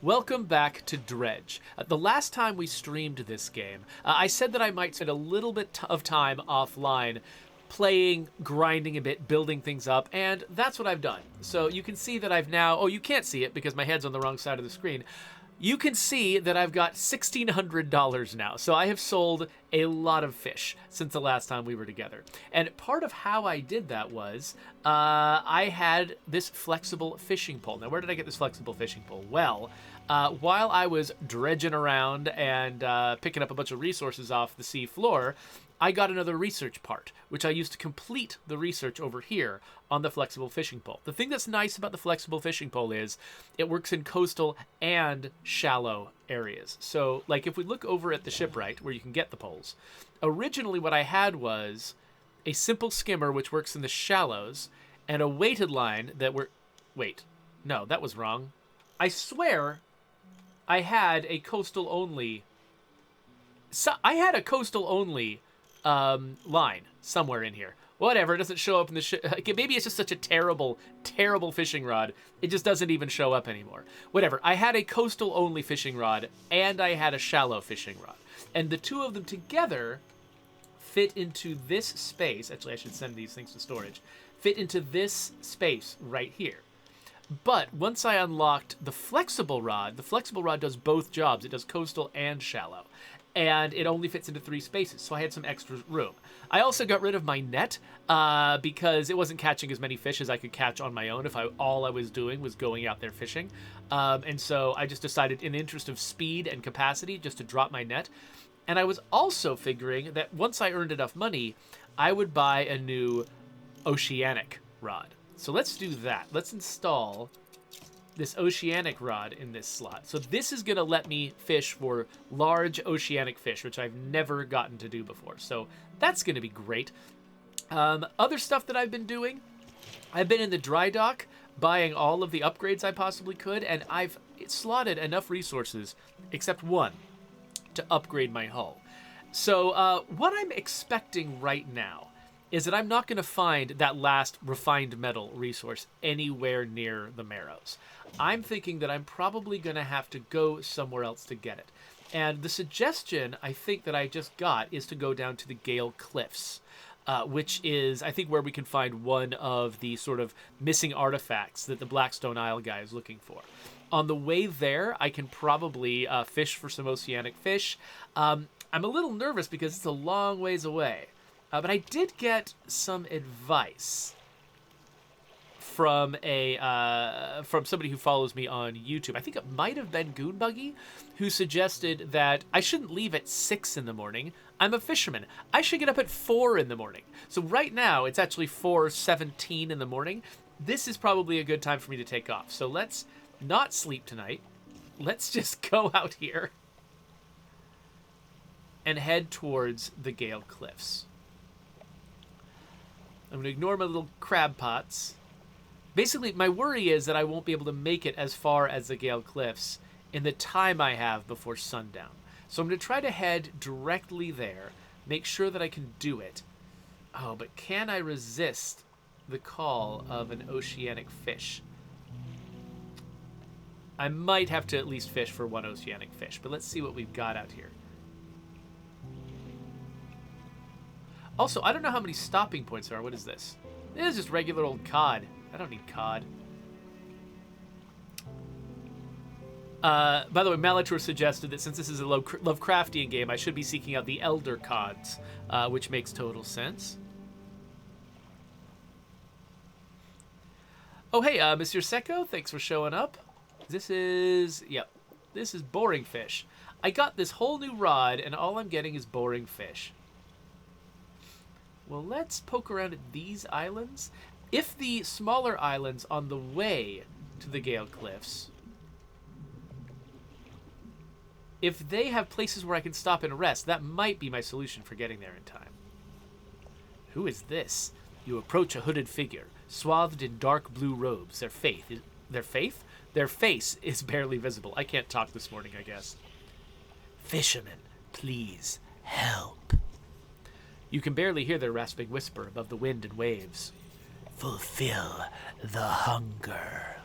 Welcome back to Dredge. The last time we streamed this game, I said that I might spend a little bit of time offline playing, grinding a bit, building things up, and that's what I've done. So you can see that I've now... Oh, you can't see it because my head's on the wrong side of the screen. You can see that I've got $1,600 now. So I have sold a lot of fish since the last time we were together. And part of how I did that was I had this flexible fishing pole. Now, where did I get this flexible fishing pole? Well, while I was dredging around and picking up a bunch of resources off the sea floor, I got another research part, which I used to complete the research over here on the flexible fishing pole. The thing that's nice about the flexible fishing pole is it works in coastal and shallow areas. So, like, if we look over at the shipwright, where you can get the poles, originally what I had was a simple skimmer, which works in the shallows, and a weighted line that were... Wait. No, that was wrong. I swear I had a coastal-only... I had a coastal-only... line somewhere in here. Whatever, it doesn't show up in the maybe it's just such a terrible fishing rod, it just doesn't even show up anymore. Whatever, I had a coastal only fishing rod and I had a shallow fishing rod, and the two of them together fit into this space. Actually, I should send these things to storage. Fit into this space right here. But once I unlocked the flexible rod does both jobs. It does coastal and shallow. And it only fits into 3 spaces, so I had some extra room. I also got rid of my net because it wasn't catching as many fish as I could catch on my own if all I was doing was going out there fishing. And so I just decided, in the interest of speed and capacity, just to drop my net. And I was also figuring that once I earned enough money, I would buy a new OCEANIC rod. So let's do that. Let's install this oceanic rod in this slot. So this is going to let me fish for large oceanic fish, which I've never gotten to do before. So that's going to be great. Other stuff that I've been doing, I've been in the dry dock buying all of the upgrades I possibly could, and I've slotted enough resources, except one, to upgrade my hull. So what I'm expecting right now is that I'm not going to find that last refined metal resource anywhere near the Marrows. I'm thinking that I'm probably going to have to go somewhere else to get it. And the suggestion I think that I just got is to go down to the Gale Cliffs, which is, I think, where we can find one of the sort of missing artifacts that the Blackstone Isle guy is looking for. On the way there, I can probably fish for some oceanic fish. I'm a little nervous because it's a long ways away. But I did get some advice from from somebody who follows me on YouTube. I think it might have been Goonbuggy, who suggested that I shouldn't leave at 6 in the morning. I'm a fisherman. I should get up at 4 in the morning. So right now, it's actually 4:17 in the morning. This is probably a good time for me to take off. So let's not sleep tonight. Let's just go out here and head towards the Gale Cliffs. I'm going to ignore my little crab pots. Basically, my worry is that I won't be able to make it as far as the Gale Cliffs in the time I have before sundown. So I'm going to try to head directly there, make sure that I can do it. Oh, but can I resist the call of an oceanic fish? I might have to at least fish for one oceanic fish, but let's see what we've got out here. Also, I don't know how many stopping points there are. What is this? It is just regular old cod. I don't need cod. By the way, Malatour suggested that since this is a Lovecraftian game, I should be seeking out the Elder Cods, which makes total sense. Oh, hey, Mr. Secco, thanks for showing up. This is boring fish. I got this whole new rod, and all I'm getting is boring fish. Well, let's poke around at these islands. If the smaller islands on the way to the Gale Cliffs, if they have places where I can stop and rest, that might be my solution for getting there in time. Who is this? You approach a hooded figure, swathed in dark blue robes. Their face is barely visible. I can't talk this morning, I guess. Fisherman, please help. You can barely hear their rasping whisper above the wind and waves. Fulfill the hunger.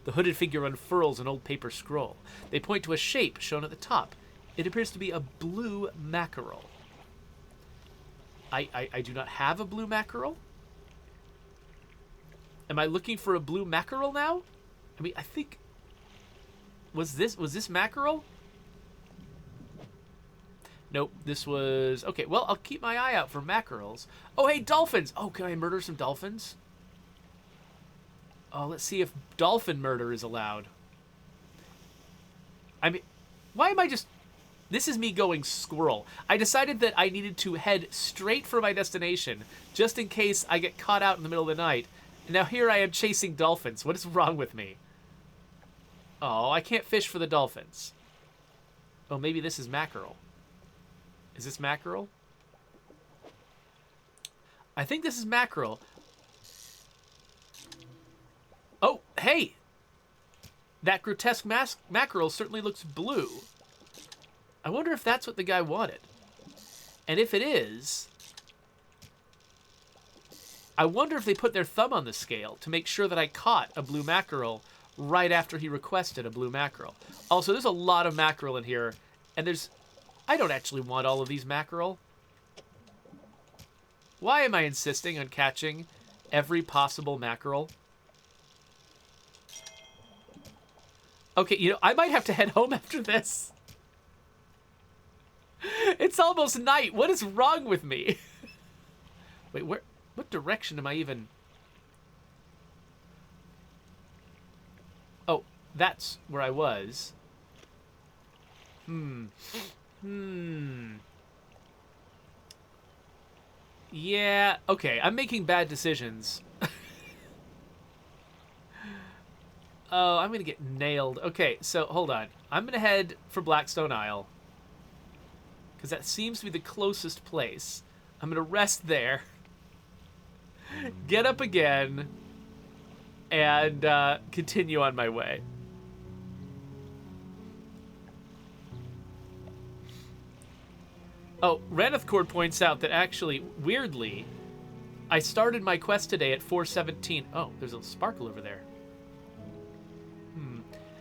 The hooded figure unfurls an old paper scroll. They point to a shape shown at the top. It appears to be a blue mackerel. I do not have a blue mackerel. Am I looking for a blue mackerel now? I mean, I think... Was this mackerel? Nope, this was... Okay, well, I'll keep my eye out for mackerels. Oh, hey, dolphins! Oh, can I murder some dolphins? Oh, let's see if dolphin murder is allowed. I mean, why am I just... This is me going squirrel. I decided that I needed to head straight for my destination, just in case I get caught out in the middle of the night. And now here I am chasing dolphins. What is wrong with me? Oh, I can't fish for the dolphins. Oh, maybe this is mackerel. Is this mackerel? I think this is mackerel. Oh, hey! That grotesque mackerel certainly looks blue. I wonder if that's what the guy wanted. And if it is, I wonder if they put their thumb on the scale to make sure that I caught a blue mackerel right after he requested a blue mackerel. Also, there's a lot of mackerel in here, and there's... I don't actually want all of these mackerel. Why am I insisting on catching every possible mackerel? Okay, you know, I might have to head home after this. It's almost night. What is wrong with me? Wait, what direction am I even... Oh, that's where I was. Yeah, okay, I'm making bad decisions. Oh, I'm gonna get nailed. Okay, so hold on. I'm gonna head for Blackstone Isle, because that seems to be the closest place. I'm gonna rest there, get up again, and continue on my way. Oh, Ranithcord points out that actually, weirdly, I started my quest today at 4:17. Oh, there's a sparkle over there.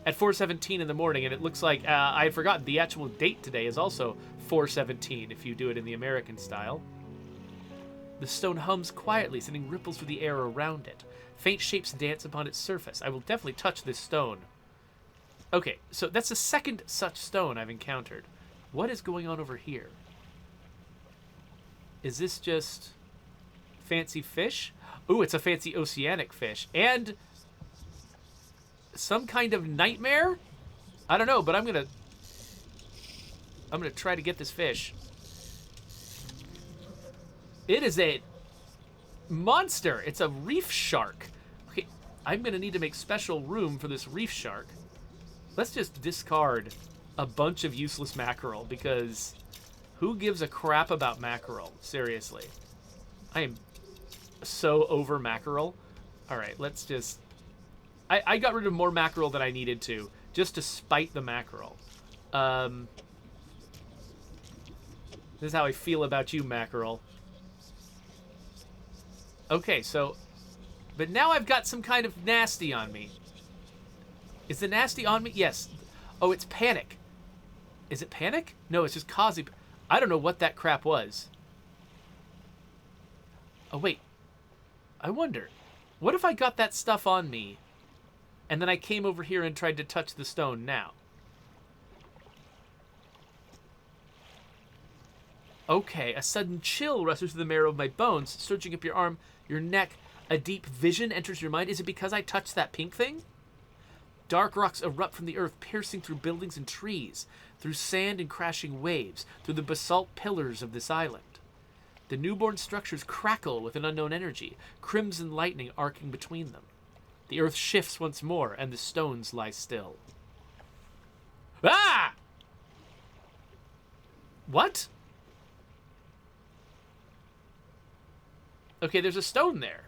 At 4:17 in the morning, and it looks like I had forgotten the actual date today is also 4:17 if you do it in the American style. The stone hums quietly, sending ripples through the air around it. Faint shapes dance upon its surface. I will definitely touch this stone. Okay, so that's the second such stone I've encountered. What is going on over here? Is this just fancy fish? Ooh, it's a fancy oceanic fish. And some kind of nightmare? I don't know, but I'm gonna try to get this fish. It is a monster. It's a reef shark. Okay, I'm gonna need to make special room for this reef shark. Let's just discard a bunch of useless mackerel, because who gives a crap about mackerel? Seriously. I am so over mackerel. All right, let's just... I got rid of more mackerel than I needed to, just to spite the mackerel. This is how I feel about you, mackerel. Okay, so... But now I've got some kind of nasty on me. Is the nasty on me? Yes. Oh, it's panic. Is it panic? No, it's just causing... I don't know what that crap was. Oh, wait. I wonder. What if I got that stuff on me, and then I came over here and tried to touch the stone now? Okay, a sudden chill rushes through the marrow of my bones, searching up your arm, your neck. A deep vision enters your mind. Is it because I touched that pink thing? Dark rocks erupt from the earth, piercing through buildings and trees, through sand and crashing waves, through the basalt pillars of this island. The newborn structures crackle with an unknown energy, crimson lightning arcing between them. The earth shifts once more, and the stones lie still. Ah! What? Okay, there's a stone there.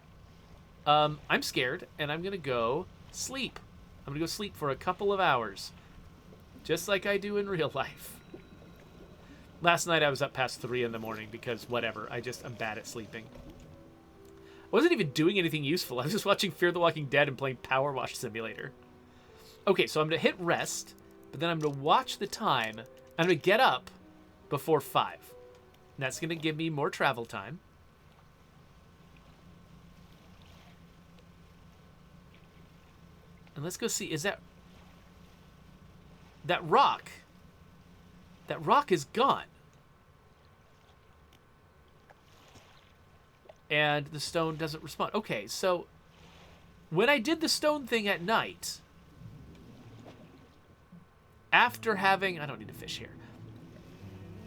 I'm scared, and I'm gonna go sleep. I'm gonna go sleep for a couple of hours. Just like I do in real life. Last night I was up past 3 in the morning because whatever, I'm bad at sleeping. I wasn't even doing anything useful. I was just watching Fear the Walking Dead and playing Power Wash Simulator. Okay, so I'm going to hit rest, but then I'm going to watch the time. I'm going to get up before 5. And that's going to give me more travel time. And let's go see, is that rock? That rock is gone. And the stone doesn't respond. Okay, so when I did the stone thing at night, after having... I don't need to fish here.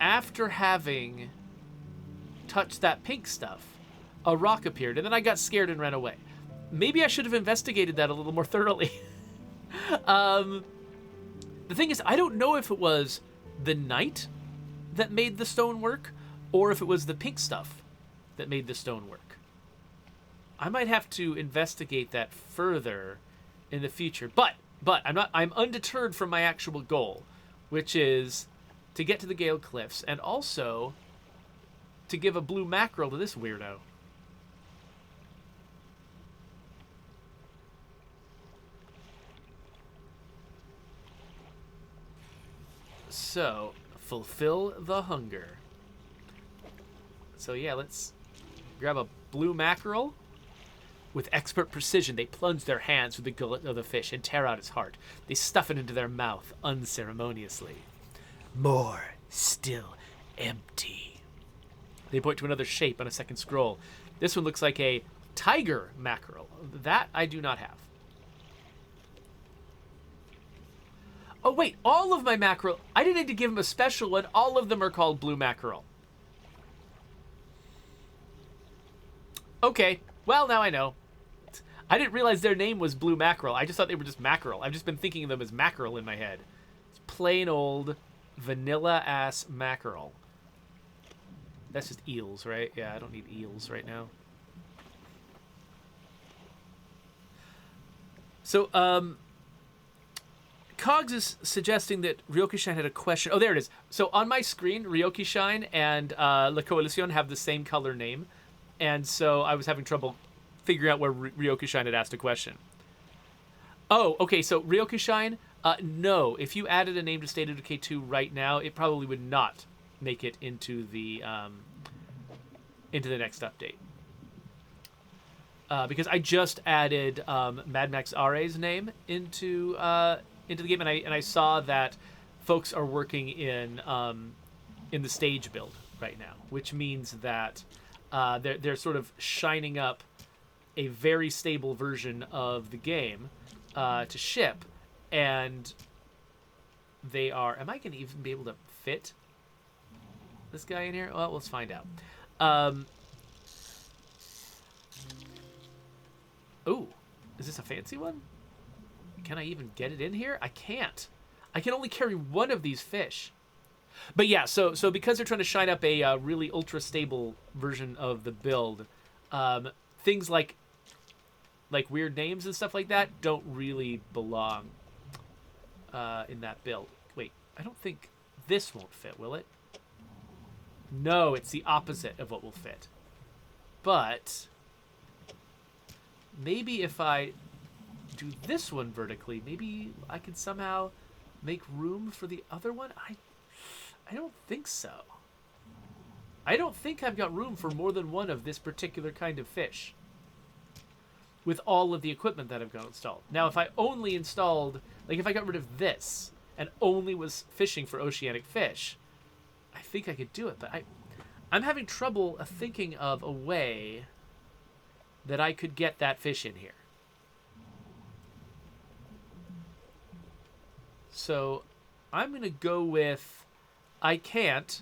After having touched that pink stuff, a rock appeared, and then I got scared and ran away. Maybe I should have investigated that a little more thoroughly. The thing is, I don't know if it was the night that made the stone work, or if it was the pink stuff that made the stone work. I might have to investigate that further in the future. But I'm undeterred from my actual goal, which is to get to the Gale Cliffs and also to give a blue mackerel to this weirdo. So, fulfill the hunger. So yeah, let's grab a blue mackerel. With expert precision, they plunge their hands through the gullet of the fish and tear out its heart. They stuff it into their mouth unceremoniously. More, still empty. They point to another shape on a second scroll. This one looks like a tiger mackerel. That I do not have. Oh wait, all of my mackerel, I didn't need to give them a special one. All of them are called blue mackerel. Okay, well now I know. I didn't realize their name was blue mackerel. I just thought they were just mackerel. I've just been thinking of them as mackerel in my head. It's plain old vanilla-ass mackerel. That's just eels, right? Yeah, I don't need eels right now. So, Cogs is suggesting that Ryokushine had a question. Oh, there it is. So on my screen, Ryokushine and La Coalition have the same color name. And so I was having trouble figuring out where Ryokushine had asked a question. Oh, okay, so Ryokushine, no. If you added a name to State of Decay 2 right now, it probably would not make it into the next update. Because I just added Mad Max Are's name into the game, and I saw that folks are working in the stage build right now, which means that they're sort of shining up a very stable version of the game to ship, and they are... Am I going to even be able to fit this guy in here? Well, let's find out. Ooh, is this a fancy one? Can I even get it in here? I can't. I can only carry one of these fish. But yeah, so because they're trying to shine up a really ultra stable version of the build, things like weird names and stuff like that don't really belong in that build. Wait, I don't think this won't fit, will it? No, it's the opposite of what will fit. But maybe if I do this one vertically, maybe I can somehow make room for the other one. I don't think so. I don't think I've got room for more than one of this particular kind of fish with all of the equipment that I've got installed. Now, if I only installed, like if I got rid of this and only was fishing for oceanic fish, I think I could do it. But I'm having trouble thinking of a way that I could get that fish in here. So I'm going to go with... I can't,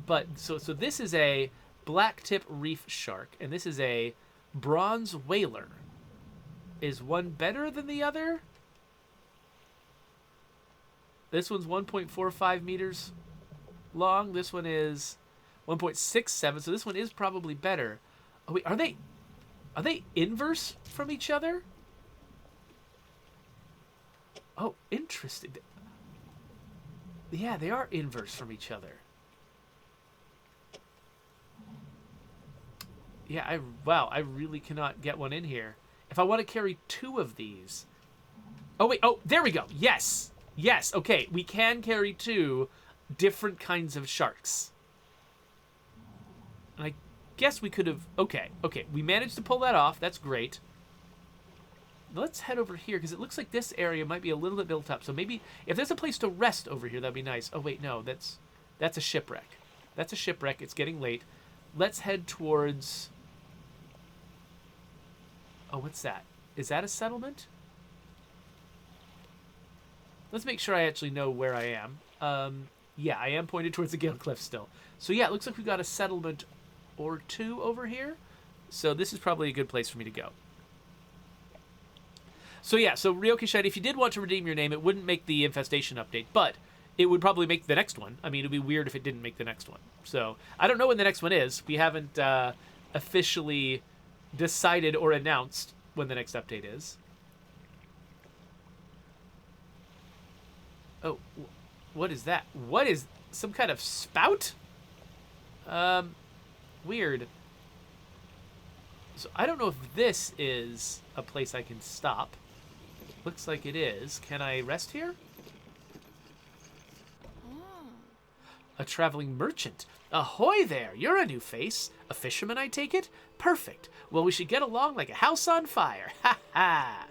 but so this is a blacktip reef shark, and this is a bronze whaler. Is one better than the other? This one's 1.45 meters long. This one is 1.67, so this one is probably better. Oh wait, are they inverse from each other? Oh, interesting. Yeah, they are inverse from each other. Yeah, wow, I really cannot get one in here. If I want to carry two of these, Oh, wait. Oh, there we go. Yes. Yes. Okay. We can carry 2 different kinds of sharks. And I guess we could have... Okay. Okay. We managed to pull that off. That's great. Let's head over here, because it looks like this area might be a little bit built up. So maybe if there's a place to rest over here, that'd be nice. Oh, wait. No. That's a shipwreck. That's a shipwreck. It's getting late. Let's head towards... Oh, what's that? Is that a settlement? Let's make sure I actually know where I am. Yeah, I am pointed towards the Gale Cliffs still. So yeah, it looks like we've got a settlement or 2 over here. So this is probably a good place for me to go. So yeah, so Ryoki Shiny, if you did want to redeem your name, it wouldn't make the infestation update, but it would probably make the next one. I mean, it'd be weird if it didn't make the next one. So I don't know when the next one is. We haven't officially decided or announced when the next update is. Oh, what is that? What is some kind of spout? Weird. So I don't know if this is a place I can stop. Looks like it is. Can I rest here? A traveling merchant. Ahoy there! You're a new face. A fisherman, I take it? Perfect. Well, we should get along like a house on fire. Ha ha!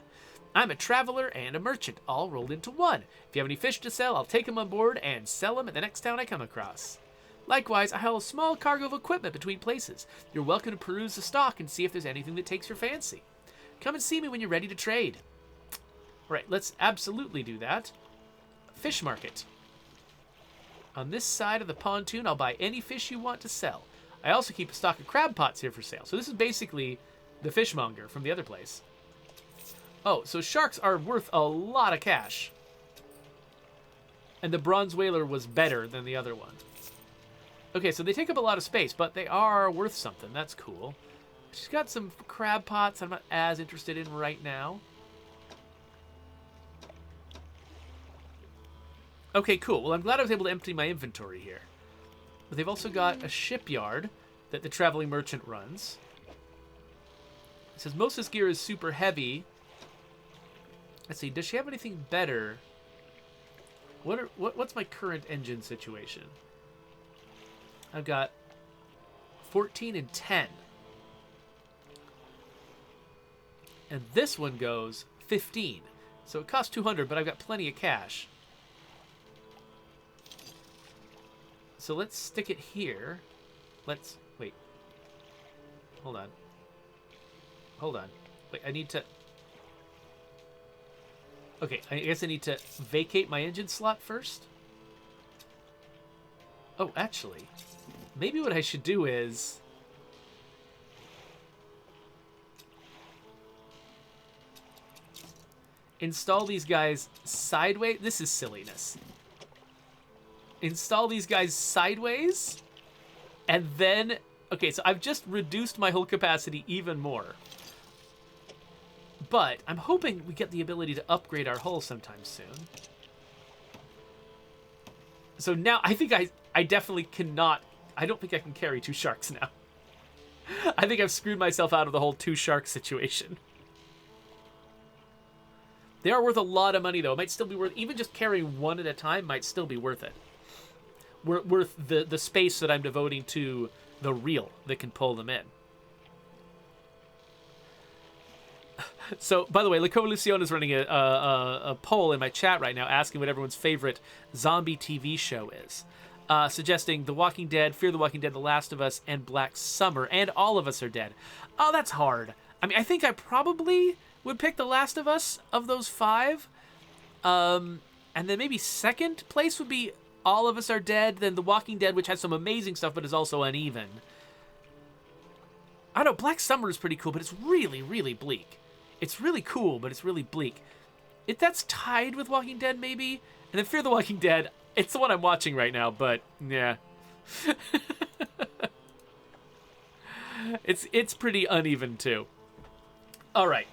I'm a traveler and a merchant, all rolled into one. If you have any fish to sell, I'll take them on board and sell them at the next town I come across. Likewise, I haul a small cargo of equipment between places. You're welcome to peruse the stock and see if there's anything that takes your fancy. Come and see me when you're ready to trade. Right, let's absolutely do that. Fish market. On this side of the pontoon, I'll buy any fish you want to sell. I also keep a stock of crab pots here for sale. So this is basically the fishmonger from the other place. Oh, so sharks are worth a lot of cash. And the bronze whaler was better than the other one. Okay, so they take up a lot of space, but they are worth something. That's cool. She's got some crab pots I'm not as interested in right now. Okay, cool. Well, I'm glad I was able to empty my inventory here. But they've also got a shipyard that the traveling merchant runs. It says most of this gear is super heavy. Let's see, does she have anything better? What's my current engine situation? I've got 14 and 10. And this one goes 15. So it costs 200, but I've got plenty of cash. So let's stick it here. Let's... Wait. Hold on. Hold on. Wait, I need to... Okay, I guess I need to vacate my engine slot first. Oh, actually, maybe what I should do is... install these guys sideways. This is silliness. Install these guys sideways, and then... Okay, so I've just reduced my hull capacity even more. But I'm hoping we get the ability to upgrade our hull sometime soon. So now I think I definitely cannot... I don't think I can carry 2 sharks now. I think I've screwed myself out of the whole 2 shark situation. They are worth a lot of money, though. It might still be worth... Even just carrying 1 at a time might still be worth it. Worth the space that I'm devoting to the reel that can pull them in. So, by the way, La Coalición is running a poll in my chat right now asking what everyone's favorite zombie TV show is. Suggesting The Walking Dead, Fear the Walking Dead, The Last of Us, and Black Summer, and All of Us Are Dead. Oh, that's hard. I mean, I think I probably would pick The Last of Us of those 5. And then maybe second place would be All of Us Are Dead, then The Walking Dead, which has some amazing stuff, but is also uneven. I don't know, Black Summer is pretty cool, but it's really, really bleak. It's really cool, but it's really bleak. If that's tied with Walking Dead, maybe. And then Fear the Walking Dead, it's the one I'm watching right now, but yeah. It's pretty uneven, too. All right.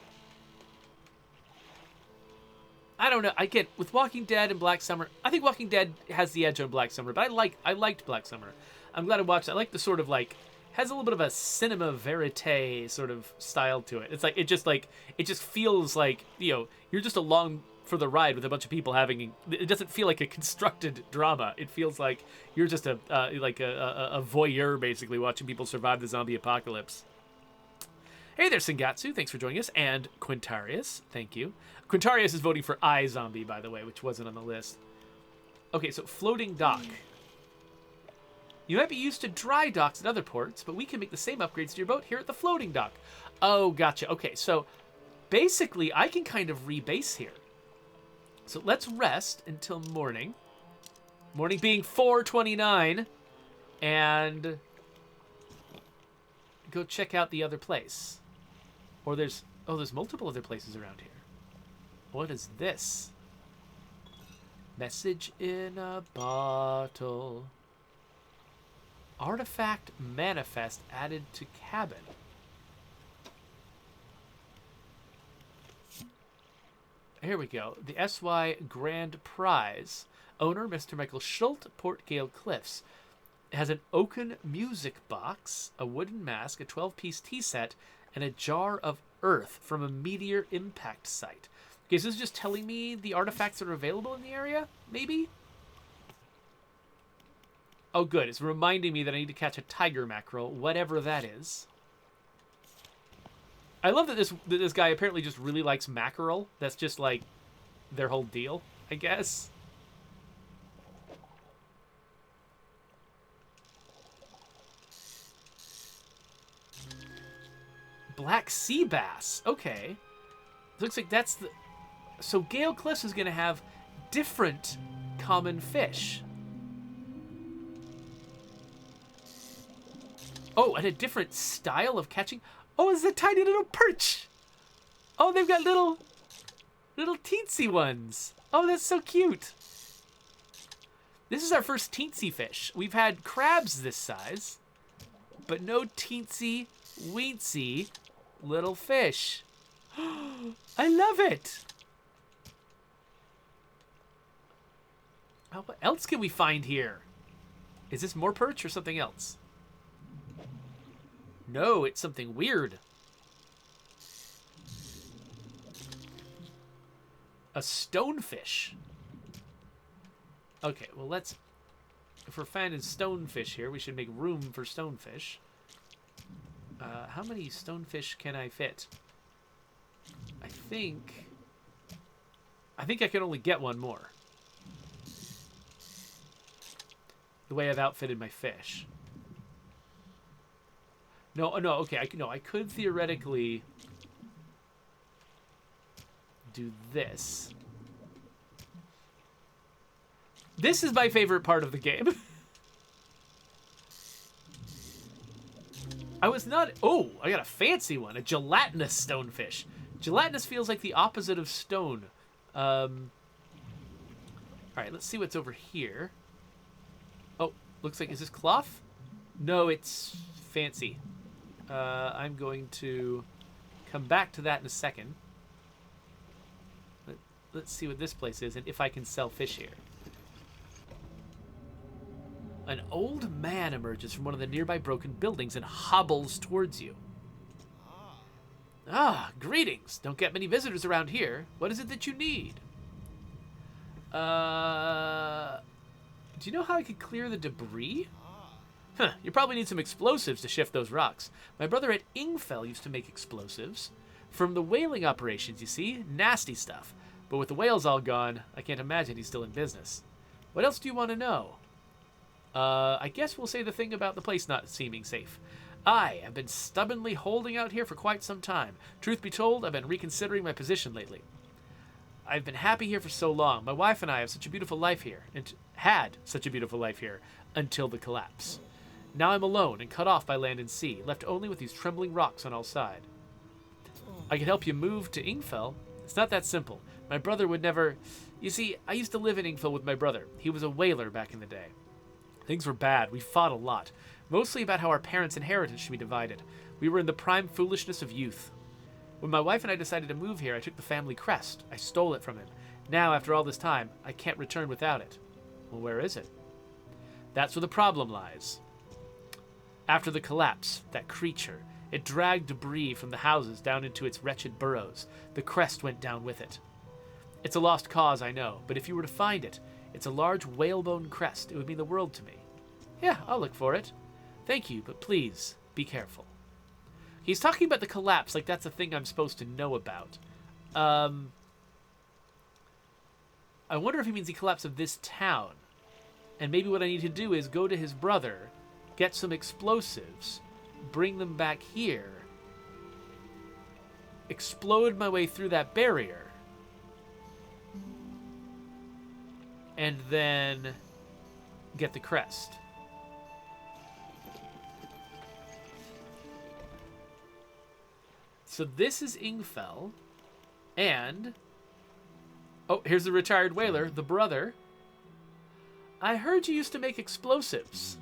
I don't know. I get with Walking Dead and Black Summer. I think Walking Dead has the edge on Black Summer, but I liked Black Summer. I'm glad I watched it. I like the sort of like... has a little bit of a cinema verite sort of style to it. It's like it just feels like, you know, you're just along for the ride with a bunch of people having. It doesn't feel like a constructed drama. It feels like you're just a voyeur, basically, watching people survive the zombie apocalypse. Hey there, Sengatsu. Thanks for joining us. And Quintarius. Thank you. Quintarius is voting for iZombie, by the way, which wasn't on the list. Okay, so floating dock. You might be used to dry docks at other ports, but we can make the same upgrades to your boat here at the floating dock. Oh, gotcha. Okay, so basically I can kind of rebase here. So let's rest until morning. Morning being 4:29. And go check out the other place. Or there's multiple other places around here. What is this? Message in a bottle. Artifact manifest added to cabin. Here we go. The SY Grand Prize. Owner, Mr. Michael Schult, Port Gale Cliffs. It has an oaken music box, a wooden mask, a 12-piece tea set, and a jar of earth from a meteor impact site. Okay, so this is just telling me the artifacts that are available in the area, maybe? Oh, good. It's reminding me that I need to catch a tiger mackerel, whatever that is. I love that this guy apparently just really likes mackerel. That's just, like, their whole deal, I guess. Black sea bass. Okay. Looks like that's the... So Gale Cliffs is going to have different common fish. Oh, and a different style of catching. Oh, it's a tiny little perch. Oh, they've got little teensy ones. Oh, that's so cute. This is our first teensy fish. We've had crabs this size, but no teensy, weensy little fish. I love it. Oh, what else can we find here? Is this more perch or something else? No, it's something weird. A stonefish. Okay, well let's... If we're finding stonefish here, we should make room for stonefish. How many stonefish can I fit? I think I can only get one more. The way I've outfitted my fish. No, okay, I could theoretically do this. This is my favorite part of the game. Oh, I got a fancy one, a gelatinous stonefish. Gelatinous feels like the opposite of stone. All right, let's see what's over here. Oh, looks like, is this cloth? No, it's fancy. I'm going to come back to that in a second. Let's see what this place is and if I can sell fish here. An old man emerges from one of the nearby broken buildings and hobbles towards you. Ah, greetings. Don't get many visitors around here. What is it that you need? Do you know how I could clear the debris? Huh, you probably need some explosives to shift those rocks. My brother at Ingfell used to make explosives. From the whaling operations, you see? Nasty stuff. But with the whales all gone, I can't imagine he's still in business. What else do you want to know? I guess we'll say the thing about the place not seeming safe. I have been stubbornly holding out here for quite some time. Truth be told, I've been reconsidering my position lately. I've been happy here for so long. My wife and I have such a beautiful life here, and had such a beautiful life here, until the collapse. Now I'm alone and cut off by land and sea, left only with these trembling rocks on all sides. I could help you move to Ingfell. It's not that simple. My brother would never... You see, I used to live in Ingfell with my brother. He was a whaler back in the day. Things were bad. We fought a lot. Mostly about how our parents' inheritance should be divided. We were in the prime foolishness of youth. When my wife and I decided to move here, I took the family crest. I stole it from him. Now, after all this time, I can't return without it. Well, where is it? That's where the problem lies. After the collapse, that creature, it dragged debris from the houses down into its wretched burrows. The crest went down with it. It's a lost cause, I know, but if you were to find it, it's a large whalebone crest. It would mean the world to me. Yeah, I'll look for it. Thank you, but please, be careful. He's talking about the collapse like that's a thing I'm supposed to know about. I wonder if he means the collapse of this town. And maybe what I need to do is go to his brother, get some explosives, bring them back here, explode my way through that barrier, and then get the crest. So this is Ingfell, and... oh, here's the retired whaler, the brother. I heard you used to make explosives.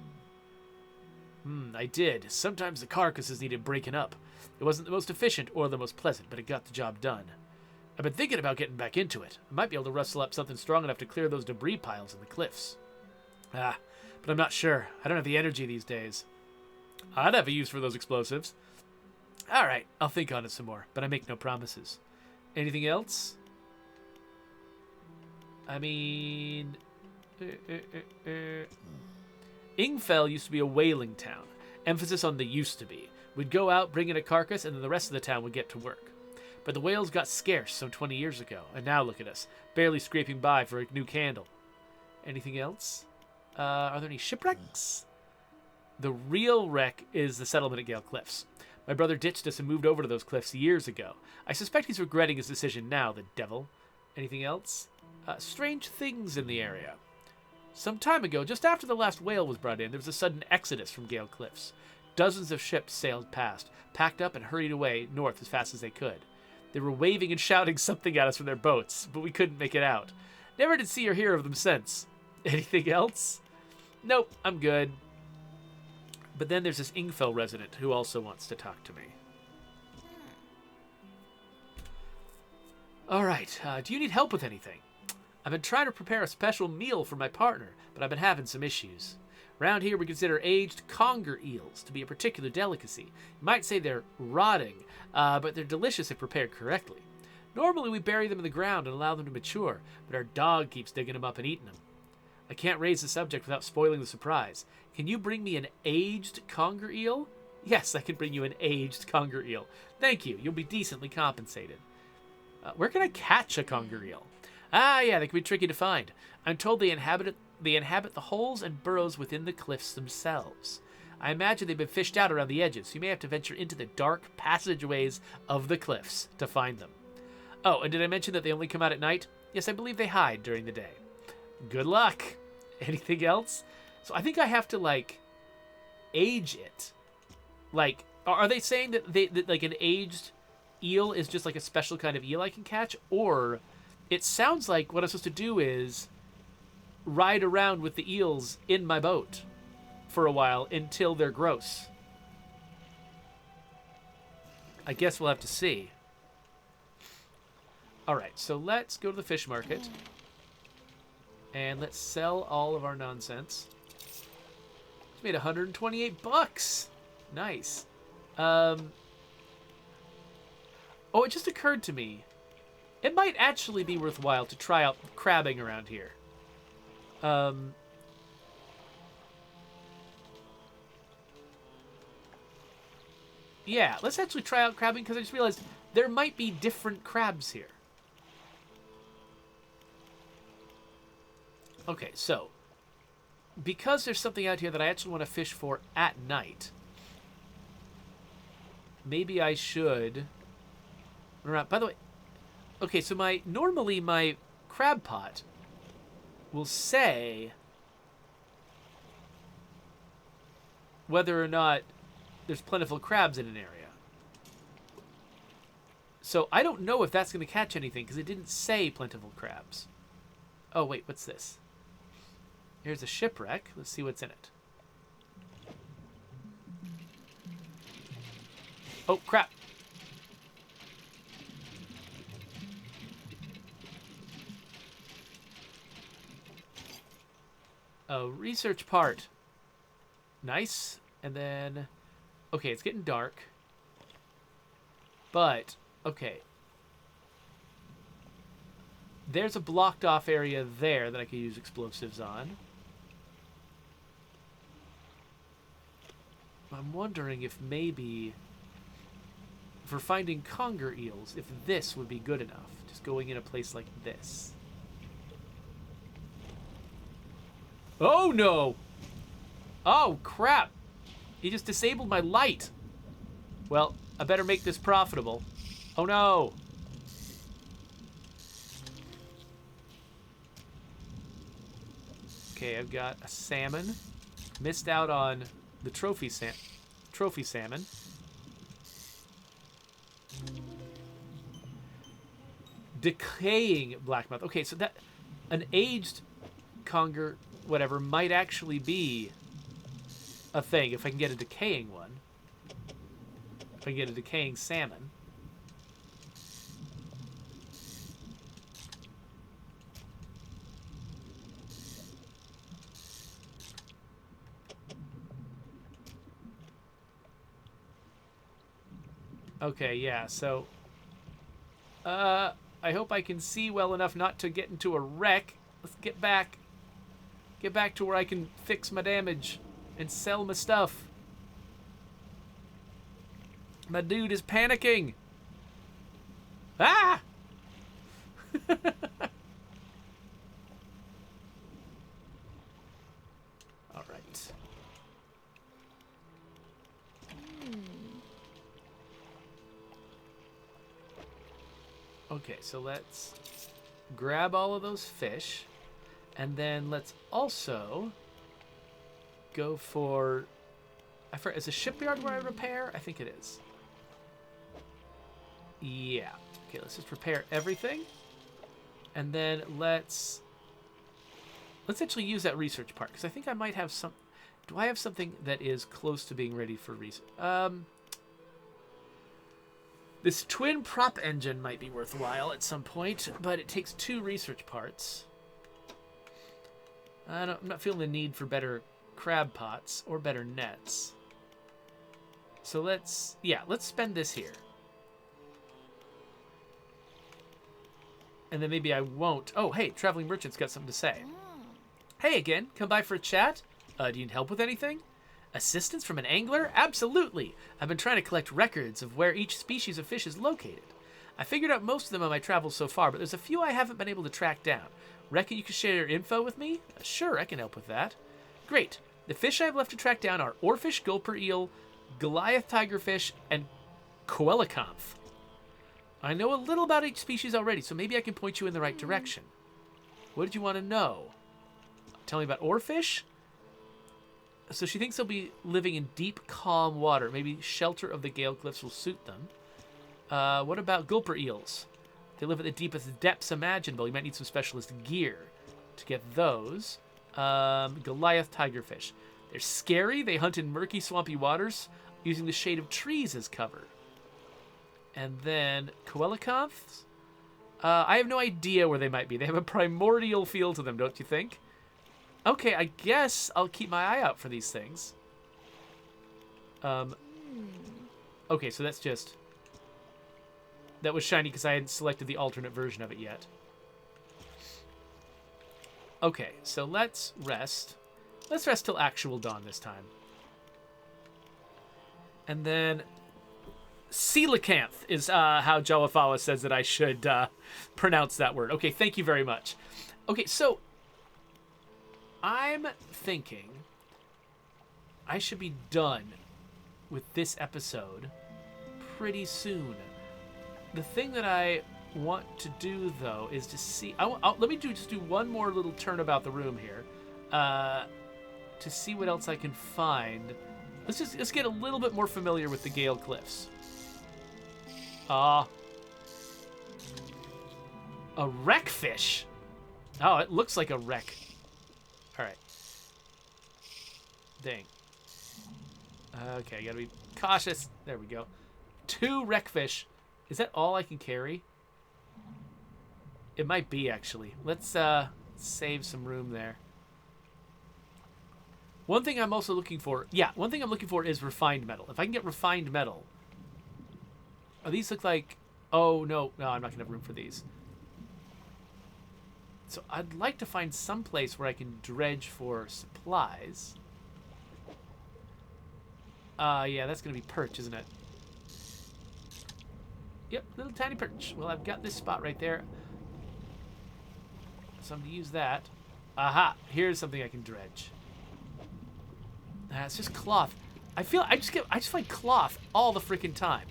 I did. Sometimes the carcasses needed breaking up. It wasn't the most efficient or the most pleasant, but it got the job done. I've been thinking about getting back into it. I might be able to rustle up something strong enough to clear those debris piles in the cliffs. But I'm not sure. I don't have the energy these days. I'd have a use for those explosives. All right, I'll think on it some more, but I make no promises. Anything else? I mean... Ingfell used to be a whaling town. Emphasis on the used to be. We'd go out, bring in a carcass, and then the rest of the town would get to work. But the whales got scarce some 20 years ago, and now look at us, barely scraping by for a new candle. Anything else? Are there any shipwrecks? The real wreck is the settlement at Gale Cliffs. My brother ditched us and moved over to those cliffs years ago. I suspect he's regretting his decision now, the devil. Anything else? Strange things in the area. Some time ago, just after the last whale was brought in, there was a sudden exodus from Gale Cliffs. Dozens of ships sailed past, packed up and hurried away north as fast as they could. They were waving and shouting something at us from their boats, but we couldn't make it out. Never did see or hear of them since. Anything else? Nope, I'm good. But then there's this Ingfell resident who also wants to talk to me. All right, do you need help with anything? I've been trying to prepare a special meal for my partner, but I've been having some issues. Around here, we consider aged conger eels to be a particular delicacy. You might say they're rotting, but they're delicious if prepared correctly. Normally, we bury them in the ground and allow them to mature, but our dog keeps digging them up and eating them. I can't raise the subject without spoiling the surprise. Can you bring me an aged conger eel? Yes, I can bring you an aged conger eel. Thank you. You'll be decently compensated. Where can I catch a conger eel? Yeah, they can be tricky to find. I'm told they inhabit the holes and burrows within the cliffs themselves. I imagine they've been fished out around the edges, so you may have to venture into the dark passageways of the cliffs to find them. Oh, and did I mention that they only come out at night? Yes, I believe they hide during the day. Good luck. Anything else? So I think I have to, like, age it. Like, are they saying that like an aged eel is just like a special kind of eel I can catch? Or it sounds like what I'm supposed to do is ride around with the eels in my boat for a while until they're gross. I guess we'll have to see. All right, so let's go to the fish market. And let's sell all of our nonsense. It's made 128 bucks. Nice. Oh, it just occurred to me. It might actually be worthwhile to try out crabbing around here. Yeah, let's actually try out crabbing because I just realized there might be different crabs here. Okay, so because there's something out here that I actually want to fish for at night, maybe I should run around. By the way, okay, so normally my crab pot will say whether or not there's plentiful crabs in an area. So I don't know if that's going to catch anything because it didn't say plentiful crabs. Oh, wait, what's this? Here's a shipwreck. Let's see what's in it. Oh, crap. Oh, research part. Nice. And then... okay, it's getting dark. But, okay. there's a blocked off area there that I could use explosives on. I'm wondering if maybe for finding conger eels, if this would be good enough. Just going in a place like this. Oh no! Oh crap! He just disabled my light. Well, I better make this profitable. Oh no! Okay, I've got a salmon. Missed out on the trophy salmon. Decaying blackmouth. Okay, so that an aged conger, whatever, might actually be a thing if I can get a decaying one. If I can get a decaying salmon. Okay, yeah, so I hope I can see well enough not to get into a wreck. Let's get back. Get back to where I can fix my damage and sell my stuff. My dude is panicking. Ah! All right. Okay, so let's grab all of those fish, and then let's also go for... is a shipyard where I repair? I think it is. Yeah. Okay, let's just repair everything, and then let's actually use that research part, because I think I might have some... Do I have something that is close to being ready for research? This twin prop engine might be worthwhile at some point, but it takes 2 research parts. I'm not feeling the need for better crab pots or better nets. So let's spend this here. And then maybe I won't. Oh, hey, Traveling Merchant's got something to say. Hey again, come by for a chat? Do you need help with anything? Assistance from an angler? Absolutely! I've been trying to collect records of where each species of fish is located. I figured out most of them on my travels so far, but there's a few I haven't been able to track down. Reckon you can share your info with me? Sure, I can help with that. Great. The fish I have left to track down are oarfish, gulper eel, Goliath tigerfish, and coelacanth. I know a little about each species already, so maybe I can point you in the right direction. What did you want to know? Tell me about oarfish? So she thinks they'll be living in deep, calm water. Maybe shelter of the Gale Cliffs will suit them. What about gulper eels? They live at the deepest depths imaginable. You might need some specialist gear to get those. Goliath tigerfish. They're scary. They hunt in murky, swampy waters using the shade of trees as cover. And then coelacanths? I have no idea where they might be. They have a primordial feel to them, don't you think? Okay, I guess I'll keep my eye out for these things. Okay, so that's just... That was shiny because I hadn't selected the alternate version of it yet. Okay, so let's rest. Let's rest till actual dawn this time. And then... Coelacanth is how Jawafawa says that I should pronounce that word. Okay, thank you very much. Okay, so... I'm thinking I should be done with this episode pretty soon. The thing that I want to do, though, is to see... let me just do one more little turnabout the room here to see what else I can find. Let's get a little bit more familiar with the Gale Cliffs. A wreckfish. Oh, it looks like a wreck. All right. Dang. Okay, gotta be cautious. There we go. 2 wreckfish. Is that all I can carry? It might be, actually. Let's save some room there. One thing I'm also looking for... Yeah, one thing I'm looking for is refined metal. If I can get refined metal... Oh, these look like... Oh, no. No, I'm not going to have room for these. So I'd like to find some place where I can dredge for supplies. Yeah, that's going to be perch, isn't it? Yep, little tiny perch. Well, I've got this spot right there. So I'm going to use that. Aha! Here's something I can dredge. It's just cloth. I just find cloth all the freaking time.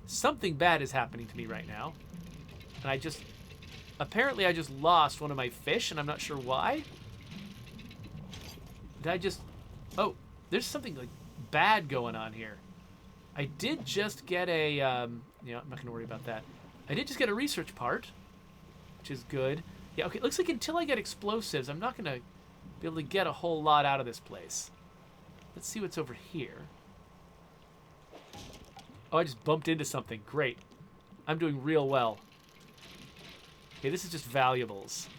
Something bad is happening to me right now. And apparently I just lost one of my fish, and I'm not sure why. Oh, there's something like bad going on here. I did just get a, I'm not going to worry about that. I did just get a research part, which is good. Yeah, okay, it looks like until I get explosives, I'm not going to be able to get a whole lot out of this place. Let's see what's over here. Oh, I just bumped into something. Great. I'm doing real well. Okay, this is just valuables.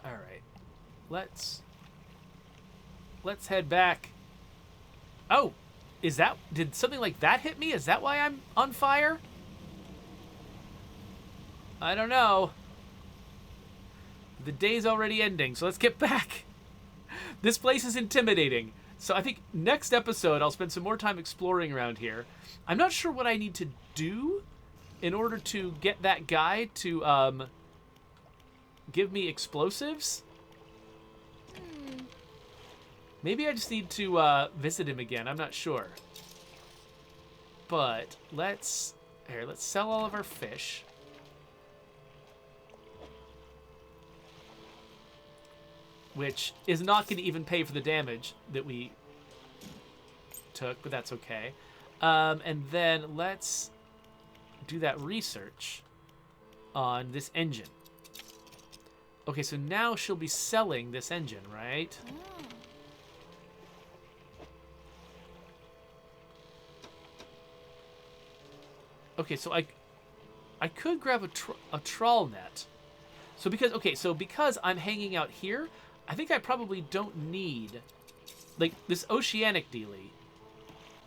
All right. Let's head back. Oh, did something like that hit me? Is that why I'm on fire? I don't know. The day's already ending, so let's get back. This place is intimidating. So I think next episode I'll spend some more time exploring around here. I'm not sure what I need to do in order to get that guy to give me explosives. Maybe I just need to visit him again. I'm not sure. But let's sell all of our fish. Which is not going to even pay for the damage that we took, but that's okay. And then let's do that research on this engine. Okay, so now she'll be selling this engine, right? Okay, so I could grab a trawl net. So because I'm hanging out here, I think I probably don't need, like, this OCEANIC dealie,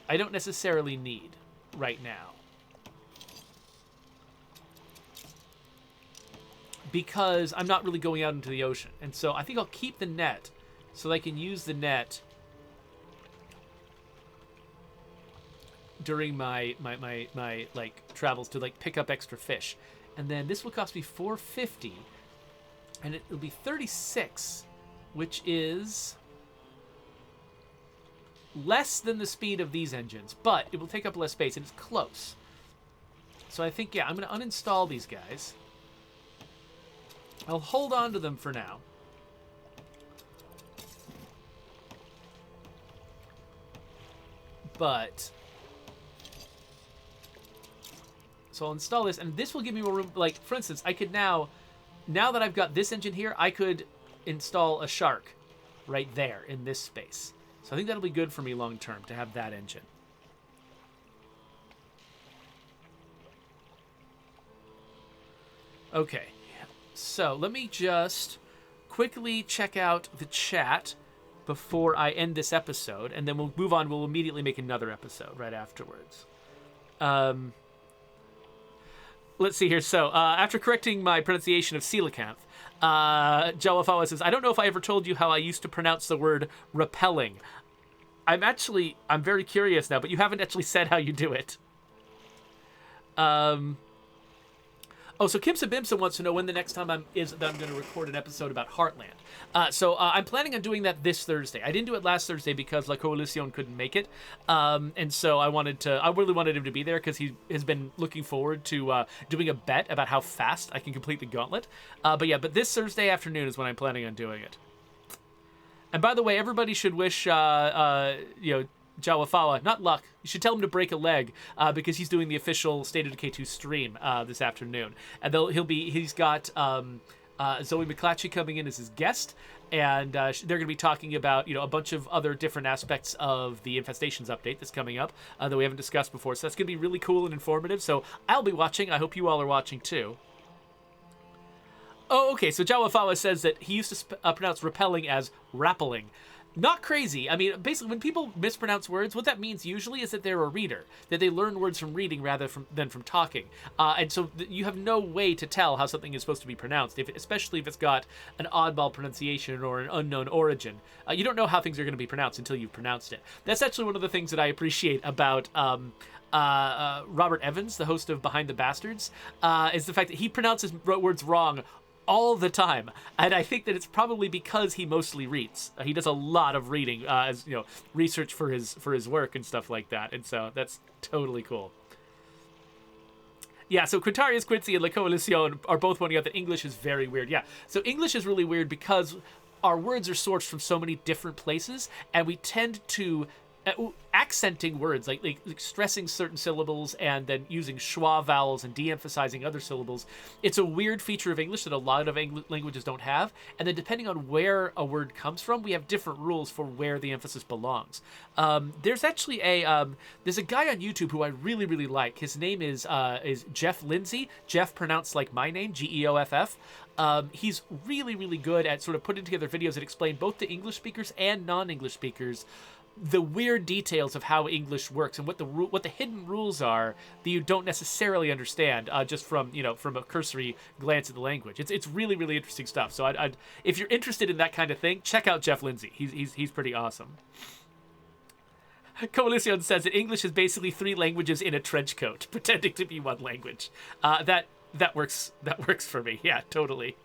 I don't necessarily need right now. Because I'm not really going out into the ocean. And so I think I'll keep the net so that I can use the net during my like travels to like pick up extra fish. And then this will cost me $4.50 and it'll be 36, which is less than the speed of these engines, but it will take up less space and it's close. So I think, yeah, I'm going to uninstall these guys. I'll hold on to them for now. But so I'll install this, and this will give me more room. Like, for instance, I could now that I've got this engine here, I could install a shark right there in this space. So I think that'll be good for me long term to have that engine. Okay, so let me just quickly check out the chat before I end this episode, and then we'll move on. We'll immediately make another episode right afterwards. Let's see here. So, after correcting my pronunciation of coelacanth, Jawafawa says, I don't know if I ever told you how I used to pronounce the word repelling. I'm very curious now, but you haven't actually said how you do it. Oh, so Kimsa Bimsa wants to know when the next time I'm going to record an episode about Heartland. So I'm planning on doing that this Thursday. I didn't do it last Thursday because La Coalición couldn't make it, and so I really wanted him to be there because he has been looking forward to doing a bet about how fast I can complete the gauntlet. But this Thursday afternoon is when I'm planning on doing it. And by the way, everybody should wish Jawafawa, not luck. You should tell him to break a leg because he's doing the official State of Decay 2 stream this afternoon, and he's got Zoe McClatchy coming in as his guest, and they're going to be talking about a bunch of other different aspects of the Infestations update that's coming up that we haven't discussed before. So that's going to be really cool and informative. So I'll be watching. I hope you all are watching too. Oh, okay. So Jawafawa says that he used to pronounce repelling as rappelling. Not crazy. I mean, basically, when people mispronounce words, what that means usually is that they're a reader, that they learn words from reading rather than from talking. And so you have no way to tell how something is supposed to be pronounced, especially if it's got an oddball pronunciation or an unknown origin. You don't know how things are going to be pronounced until you've pronounced it. That's actually one of the things that I appreciate about Robert Evans, the host of Behind the Bastards, is the fact that he pronounces words wrong all the time, and I think that it's probably because he mostly reads. He does a lot of reading, as research for his work and stuff like that, and so that's totally cool. Yeah, so Quintarius, Quincy, and La Coalición are both pointing out that English is very weird. Yeah, so English is really weird because our words are sourced from so many different places, and we tend to accenting words, like stressing certain syllables and then using schwa vowels and de-emphasizing other syllables. It's a weird feature of English that a lot of languages don't have. And then depending on where a word comes from, we have different rules for where the emphasis belongs. There's actually there's a guy on YouTube who I really, really like. His name is Jeff Lindsay. Jeff pronounced like my name, Geoff. He's really, really good at sort of putting together videos that explain both to English speakers and non-English speakers the weird details of how English works and what the hidden rules are that you don't necessarily understand just from a cursory glance at the language. It's really, really interesting stuff. So if you're interested in that kind of thing, check out Jeff Lindsay. He's pretty awesome. Coalición says that English is basically 3 languages in a trench coat, pretending to be one language. That works. That works for me. Yeah, totally.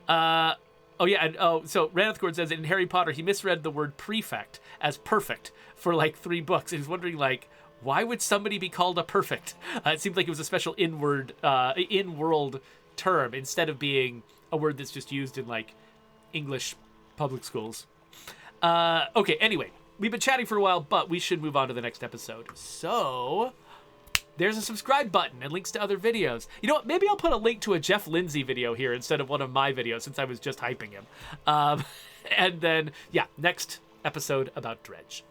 So Ranthcord says that in Harry Potter, he misread the word prefect as perfect for like 3 books. And he's wondering, like, why would somebody be called a perfect? It seemed like it was a special in-world term instead of being a word that's just used in like English public schools. Okay, anyway, we've been chatting for a while, but we should move on to the next episode. So there's a subscribe button and links to other videos. You know what? Maybe I'll put a link to a Jeff Lindsay video here instead of one of my videos since I was just hyping him. And then, yeah, next episode about Dredge.